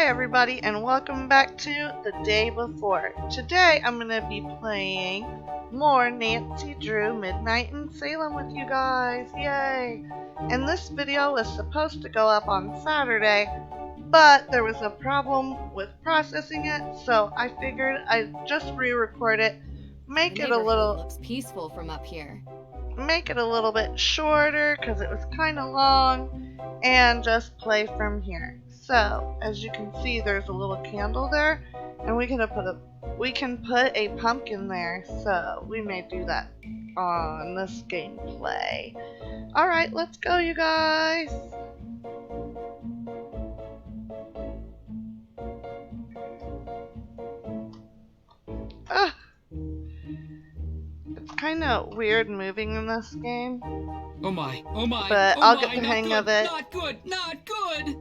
Hi everybody and welcome back to The Day Before. Today I'm going to be playing more Nancy Drew Midnight in Salem with you guys. Yay! And this video was supposed to go up on Saturday, but there was a problem with processing it, so I figured I'd just re-record it, make it a little looks peaceful from up here. Make it a little bit shorter because it was kind of long, and just play from here. So as you can see, there's a little candle there, and we can put a pumpkin there. So we may do that on this gameplay. All right, let's go, you guys. Ah, it's kind of weird moving in this game. Oh my, but I'll get the hang of it. Not good!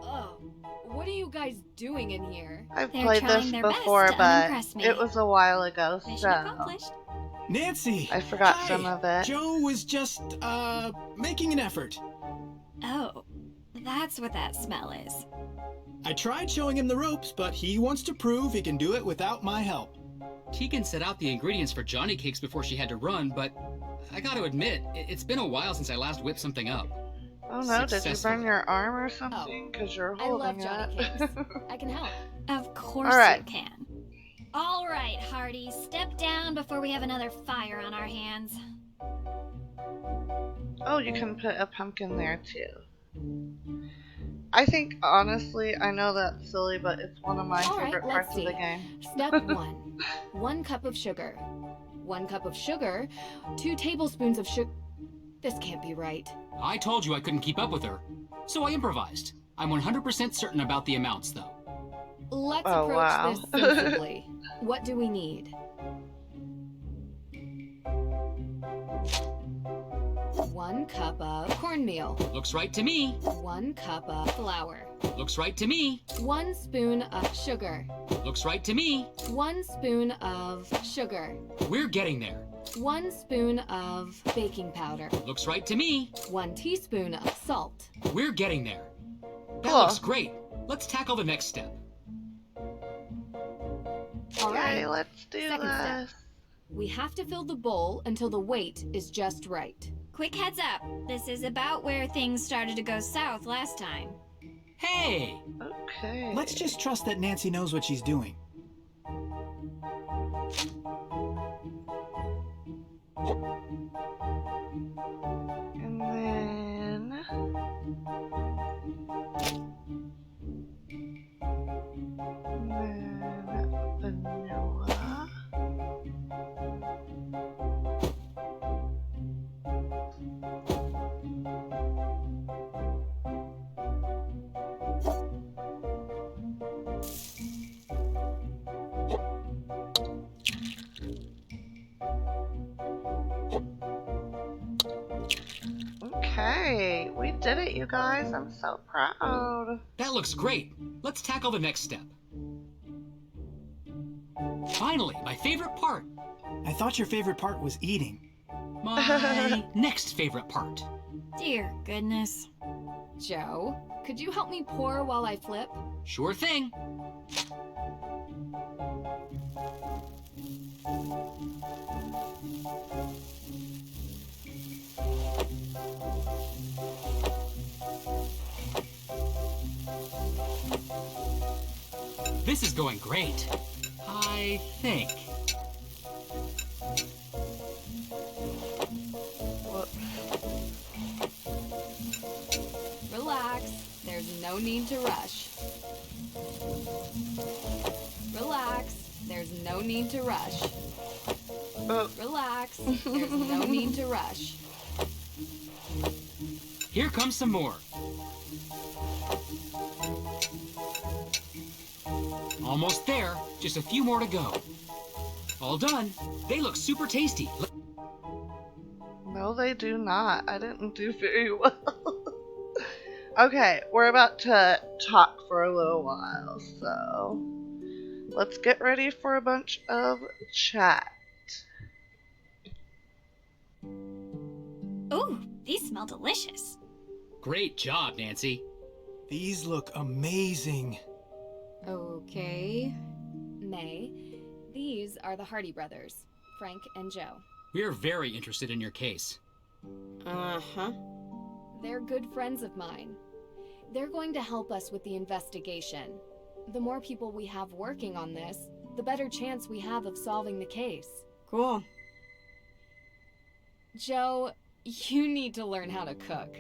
Oh, what are you guys doing in here? I've played this before, but it was a while ago, so Nancy! I forgot some of it. Joe was just, making an effort. Oh, that's what that smell is. I tried showing him the ropes, but he wants to prove he can do it without my help. Tegan set out the ingredients for Johnny cakes before she had to run, but I gotta admit, it's been a while since I last whipped something up. Oh no, did you burn your arm or something? Because you're holding I love Johnny cakes. I can help. Of course you can. All right, Hardy, step down before we have another fire on our hands. Oh, you can put a pumpkin there too. I think, honestly, I know that's silly, but it's one of my favorite parts of the game. Step 1. 1 cup of sugar. 1 cup of sugar. 2 tablespoons of sugar. This can't be right. I told you I couldn't keep up with her, so I improvised. I'm 100% certain about the amounts, though. Let's approach this sensibly. What do we need? 1 cup of cornmeal. Looks right to me. 1 cup of flour. Looks right to me. 1 spoon of sugar. Looks right to me. 1 spoon of sugar. We're getting there. 1 spoon of baking powder. Looks right to me. 1 teaspoon of salt. We're getting there. That looks great. Let's tackle the next step. All right, okay, let's do Second this. Step. We have to fill the bowl until the weight is just right. Quick heads up, this is about where things started to go south last time. Hey! Okay. Let's just trust that Nancy knows what she's doing. And then... vanilla. Okay, we did it, you guys. I'm so proud. That looks great. Let's tackle the next step. Finally, my favorite part. I thought your favorite part was eating. My next favorite part. Dear goodness. Joe, could you help me pour while I flip? Sure thing. This is going great. I think. Relax. There's no need to rush. Relax. There's no need to rush. Relax. There's no need to rush. Here comes some more. Almost there. Just a few more to go. All done. They look super tasty. No, they do not. I didn't do very well. Okay, we're about to talk for a little while, so let's get ready for a bunch of chat. Ooh, these smell delicious. Great job, Nancy. These look amazing. Okay. May, these are the Hardy brothers, Frank and Joe. We're very interested in your case. Uh-huh. They're good friends of mine. They're going to help us with the investigation. The more people we have working on this, the better chance we have of solving the case. Cool. Joe, you need to learn how to cook.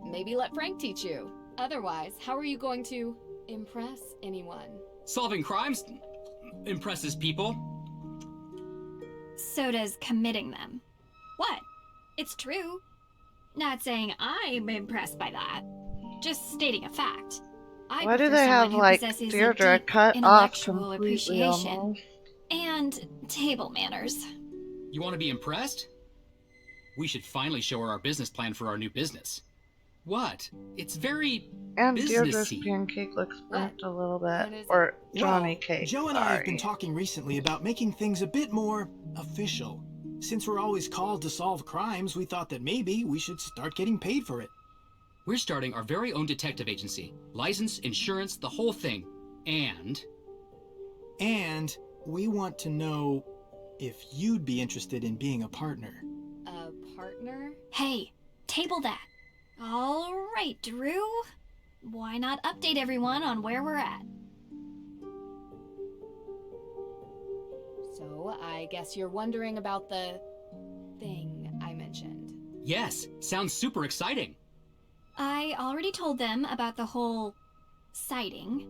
Maybe let Frank teach you. Otherwise, how are you going to impress anyone? Solving crimes impresses people. So does committing them. What? It's true. Not saying I'm impressed by that. Just stating a fact. I Why do prefer they someone have, who like, possesses a Deirdre deep cut off intellectual completely appreciation almost? and table manners. You want to be impressed? We should finally show her our business plan for our new business. What? It's very And Deirdre's businessy. pancake looks burnt a little What bit. is it? Or Johnny Well, cake. Joe and I have been sorry. talking recently about making things a bit more official. Since we're always called to solve crimes, we thought that maybe we should start getting paid for it. We're starting our very own detective agency. License, insurance, the whole thing. And And we want to know if you'd be interested in being a partner. A partner? Hey, table that. All right, Drew. Why not update everyone on where we're at? So, I guess you're wondering about the thing I mentioned. yes, sounds super exciting. I already told them about the whole sighting.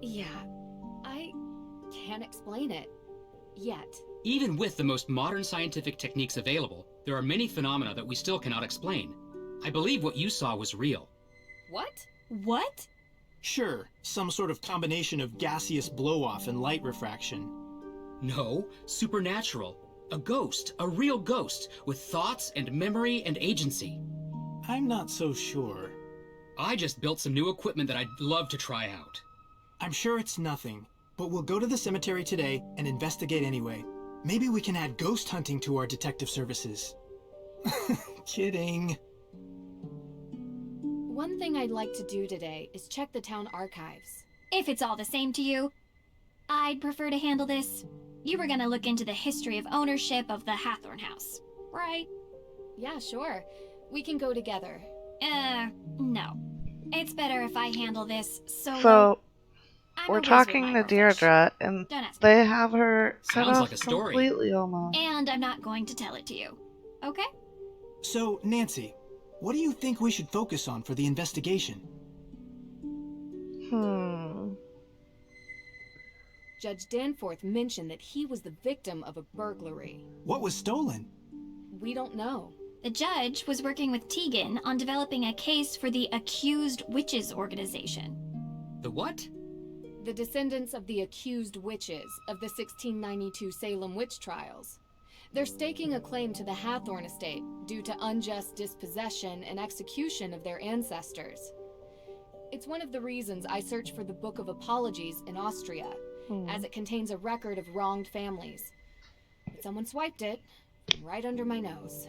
Yeah, I can't explain it. Yet. Even with the most modern scientific techniques available, there are many phenomena that we still cannot explain. I believe what you saw was real. What? What? Sure, some sort of combination of gaseous blow-off and light refraction. No, supernatural. A ghost, a real ghost, with thoughts and memory and agency. I'm not so sure. I just built some new equipment that I'd love to try out. I'm sure it's nothing, but we'll go to the cemetery today and investigate anyway. Maybe we can add ghost hunting to our detective services. Kidding. One thing I'd like to do today is check the town archives. If it's all the same to you, I'd prefer to handle this. You were gonna look into the history of ownership of the Hathorn house, right? Yeah, sure. We can go together. No. It's better if I handle this solo. So, I'm a we're whiz with talking to microfiche. Deirdre, and Don't ask me. they have her cut Sounds off like a story. completely almost. And I'm not going to tell it to you. Okay? So, Nancy, what do you think we should focus on for the investigation? Judge Danforth mentioned that he was the victim of a burglary. What was stolen? We don't know. The judge was working with Tegan on developing a case for the Accused Witches organization. The what? The descendants of the accused witches of the 1692 Salem witch trials. They're staking a claim to the Hathorn estate due to unjust dispossession and execution of their ancestors. It's one of the reasons I searched for the Book of Apologies in Austria, as it contains a record of wronged families. But someone swiped it from right under my nose.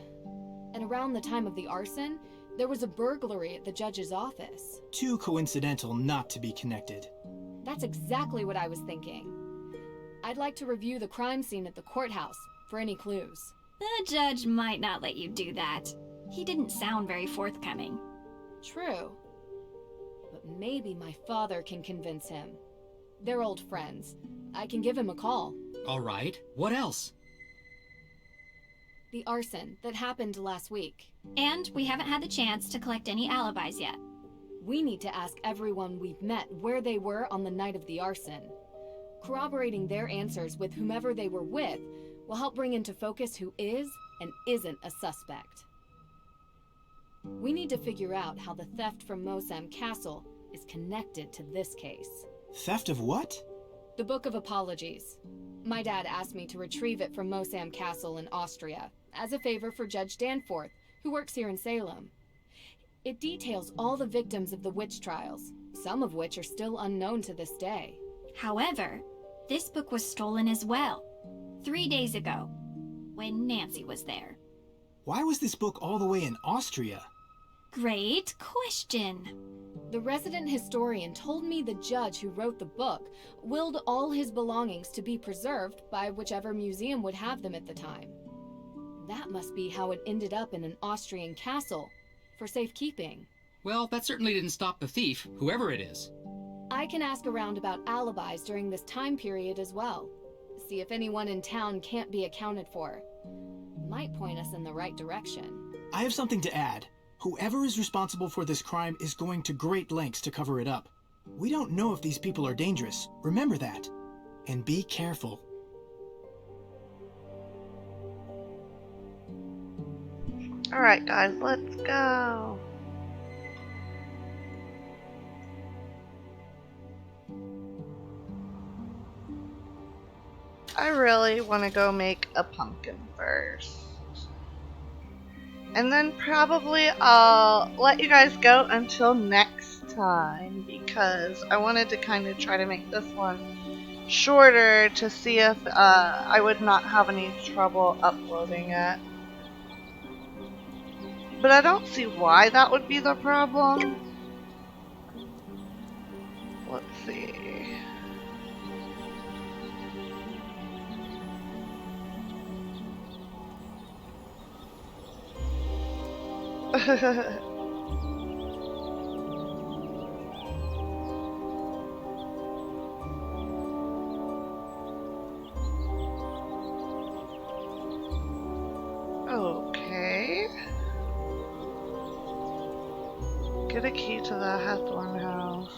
And around the time of the arson, there was a burglary at the judge's office. Too coincidental not to be connected. That's exactly what I was thinking. I'd like to review the crime scene at the courthouse for any clues. The judge might not let you do that. He didn't sound very forthcoming. True. But maybe my father can convince him. They're old friends. I can give him a call. All right, what else? The arson that happened last week. And we haven't had the chance to collect any alibis yet. We need to ask everyone we've met where they were on the night of the arson. Corroborating their answers with whomever they were with will help bring into focus who is and isn't a suspect. We need to figure out how the theft from Mosam Castle is connected to this case. Theft of what? The Book of Apologies. My dad asked me to retrieve it from Mosam Castle in Austria, as a favor for Judge Danforth, who works here in Salem. It details all the victims of the witch trials, some of which are still unknown to this day. However, this book was stolen as well, 3 days ago, when Nancy was there. Why was this book all the way in Austria? Great question. The resident historian told me the judge who wrote the book willed all his belongings to be preserved by whichever museum would have them at the time. That must be how it ended up in an Austrian castle, for safekeeping. Well, that certainly didn't stop the thief, whoever it is. I can ask around about alibis during this time period as well. See if anyone in town can't be accounted for. Might point us in the right direction. I have something to add. Whoever is responsible for this crime is going to great lengths to cover it up. We don't know if these people are dangerous. Remember that. And be careful. Alright guys, let's go. I really want to go make a pumpkin first. And then probably I'll let you guys go until next time, because I wanted to kind of try to make this one shorter to see if I would not have any trouble uploading it. But I don't see why that would be the problem. Let's see. Okay. Get a key to the Hathorn house.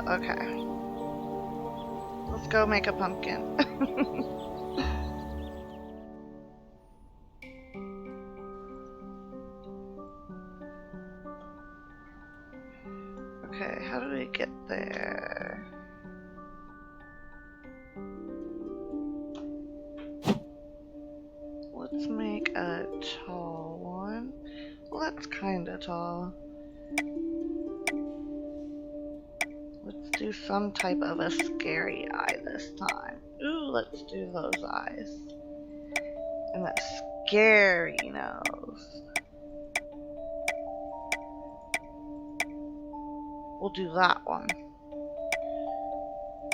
Okay. Let's go make a pumpkin. Okay, how do we get there? Let's make a tall one. Well, that's kinda tall. Let's do some type of a scary eye this time. Ooh, let's do those eyes. And that scary nose. We'll do that one.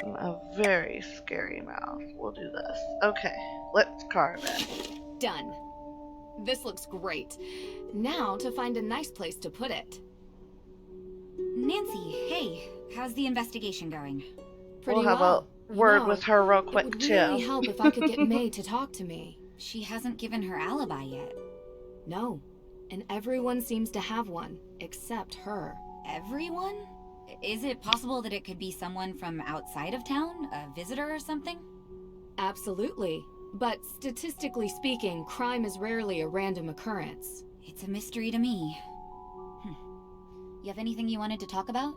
And a very scary mouth. We'll do this. Okay, let's carve it. Done. This looks great. Now to find a nice place to put it. Nancy, hey, how's the investigation going? Pretty We'll have well. a word You know, with her real It quick would too. really help if I could get May to talk to me. She hasn't given her alibi yet. No, and everyone seems to have one, except her. Everyone? Is it possible that it could be someone from outside of town? A visitor or something? Absolutely. But statistically speaking, crime is rarely a random occurrence. It's a mystery to me. You have anything you wanted to talk about?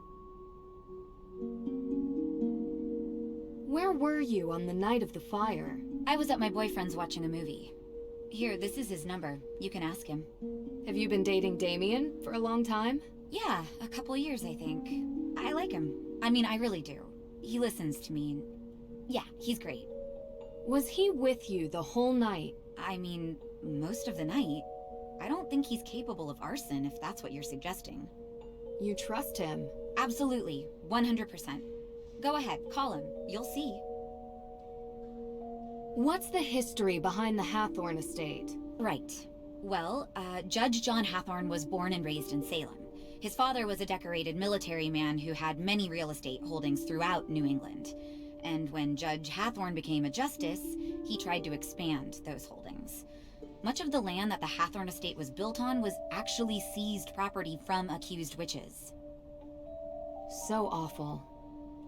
Where were you on the night of the fire? I was at my boyfriend's watching a movie. Here, this is his number. You can ask him. Have you been dating Damien for a long time? Yeah, a couple years, I think. I like him. I mean, I really do. He listens to me. Yeah, he's great. Was he with you the whole night? I mean, most of the night. I don't think he's capable of arson, if that's what you're suggesting. You trust him? Absolutely, 100%. Go ahead, call him. You'll see. What's the history behind the Hathorn estate? Right. Well, Judge John Hathorn was born and raised in Salem. His father was a decorated military man who had many real estate holdings throughout New England. And when Judge Hathorn became a justice, he tried to expand those holdings. Much of the land that the Hathorn estate was built on was actually seized property from accused witches. So awful.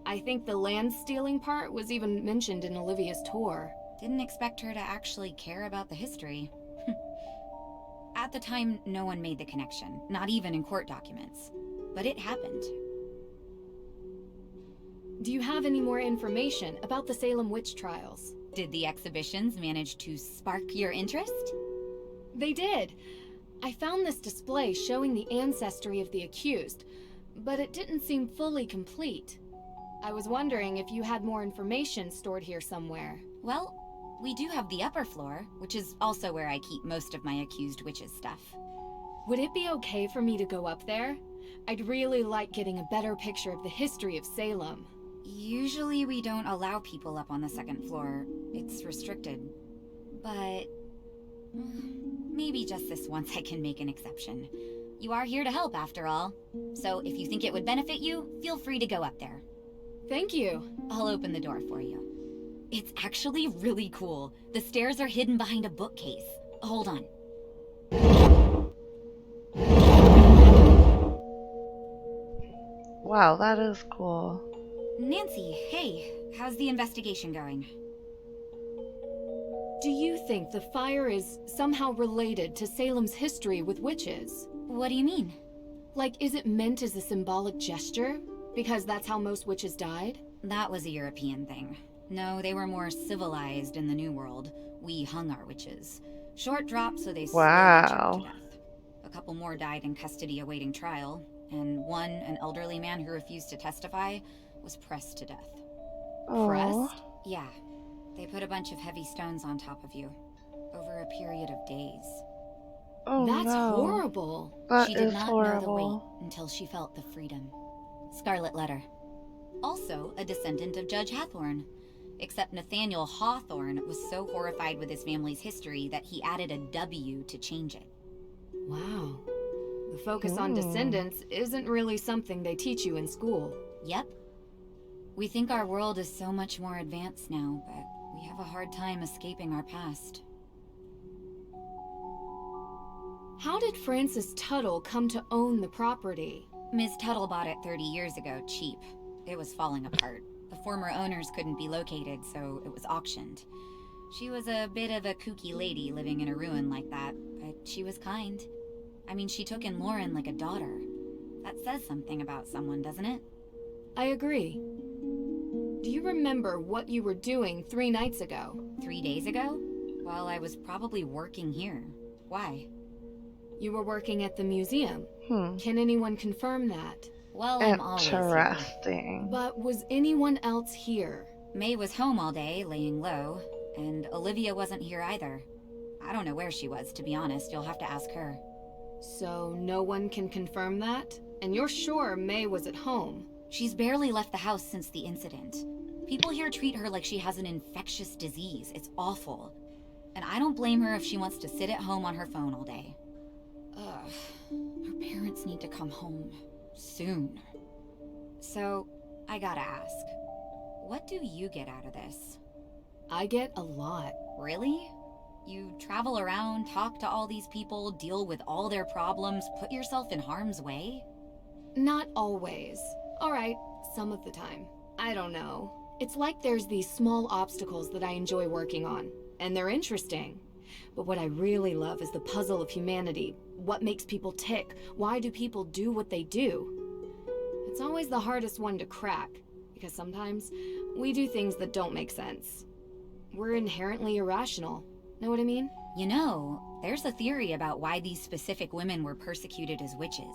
I think the land stealing part was even mentioned in Olivia's tour. Didn't expect her to actually care about the history. At the time, no one made the connection, not even in court documents. But it happened. Do you have any more information about the Salem witch trials? Did the exhibitions manage to spark your interest? They did. I found this display showing the ancestry of the accused, but it didn't seem fully complete. I was wondering if you had more information stored here somewhere. Well, We do have the upper floor, which is also where I keep most of my accused witches stuff. Would it be okay for me to go up there? I'd really like getting a better picture of the history of Salem. Usually we don't allow people up on the second floor. It's restricted. But maybe just this once I can make an exception. You are here to help, after all. So if you think it would benefit you, feel free to go up there. Thank you. I'll open the door for you. It's actually really cool. The stairs are hidden behind a bookcase. Hold on. Wow, that is cool. Nancy, hey, how's the investigation going? Do you think the fire is somehow related to Salem's history with witches? What do you mean? Like, is it meant as a symbolic gesture? Because that's how most witches died? That was a European thing. No, they were more civilized in the New World. We hung our witches. Short drop, so they slowly choked to death. A couple more died in custody awaiting trial, and one, an elderly man who refused to testify, was pressed to death. Oh. Pressed? Yeah. They put a bunch of heavy stones on top of you, over a period of days. Oh, That's no. horrible. That She did is not horrible. know the weight until she felt the freedom. Scarlet Letter. Also a descendant of Judge Hathorne. Except Nathaniel Hawthorne was so horrified with his family's history that he added a W to change it. Wow. The focus on descendants isn't really something they teach you in school. Yep. We think our world is so much more advanced now, but we have a hard time escaping our past. How did Frances Tuttle come to own the property? Ms. Tuttle bought it 30 years ago, cheap. It was falling apart. The former owners couldn't be located, so it was auctioned. She was a bit of a kooky lady living in a ruin like that, but she was kind. I mean, she took in Lauren like a daughter. That says something about someone, doesn't it? I agree. Do you remember what you were doing 3 nights ago? 3 days ago? Well, I was probably working here. Why? You were working at the museum. Hmm. Can anyone confirm that? Well, I'm always here. Interesting. But was anyone else here? May was home all day, laying low, and Olivia wasn't here either. I don't know where she was, to be honest. You'll have to ask her. So no one can confirm that? And you're sure May was at home? She's barely left the house since the incident. People here treat her like she has an infectious disease. It's awful. And I don't blame her if she wants to sit at home on her phone all day. Ugh. Her parents need to come home. Soon. So, I gotta ask. What do you get out of this? I get a lot. Really? You travel around, talk to all these people, deal with all their problems, put yourself in harm's way? Not always. Alright, some of the time. I don't know. It's like there's these small obstacles that I enjoy working on, and they're interesting. But what I really love is the puzzle of humanity. What makes people tick? Why do people do what they do? It's always the hardest one to crack, because sometimes we do things that don't make sense. We're inherently irrational. Know what I mean? You know, there's a theory about why these specific women were persecuted as witches.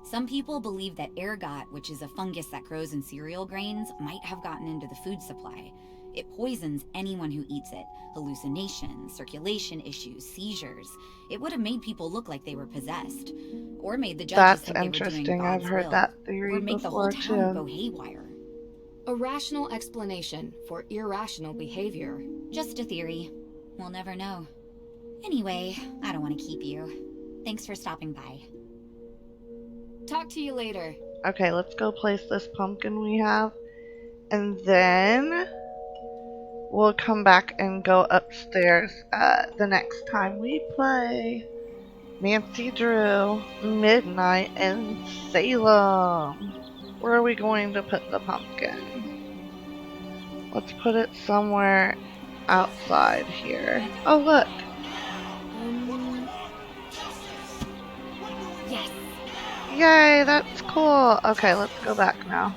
Some people believe that ergot, which is a fungus that grows in cereal grains, might have gotten into the food supply. It poisons anyone who eats it. Hallucinations, circulation issues, seizures. It would have made people look like they were possessed. Or made the judges That's think they were doing interesting. God's I've heard will. that theory Or make the whole before town go too. haywire. A rational explanation for irrational behavior. Just a theory. We'll never know. Anyway, I don't want to keep you. Thanks for stopping by. Talk to you later. Okay, let's go place this pumpkin we have. And then we'll come back and go upstairs the next time we play Nancy Drew Midnight in Salem. Where are we going to put the pumpkin? Let's put it somewhere outside here. Oh, look. Yes. Yay, that's cool. Okay, let's go back now.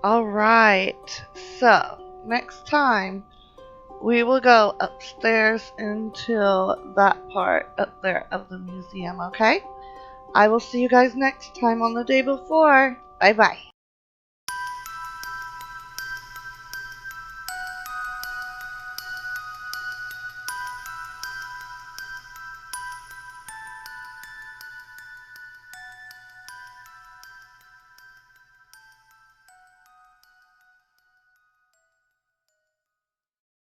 Alright, so next time we will go upstairs into that part up there of the museum, okay? I will see you guys next time on the day before. Bye bye.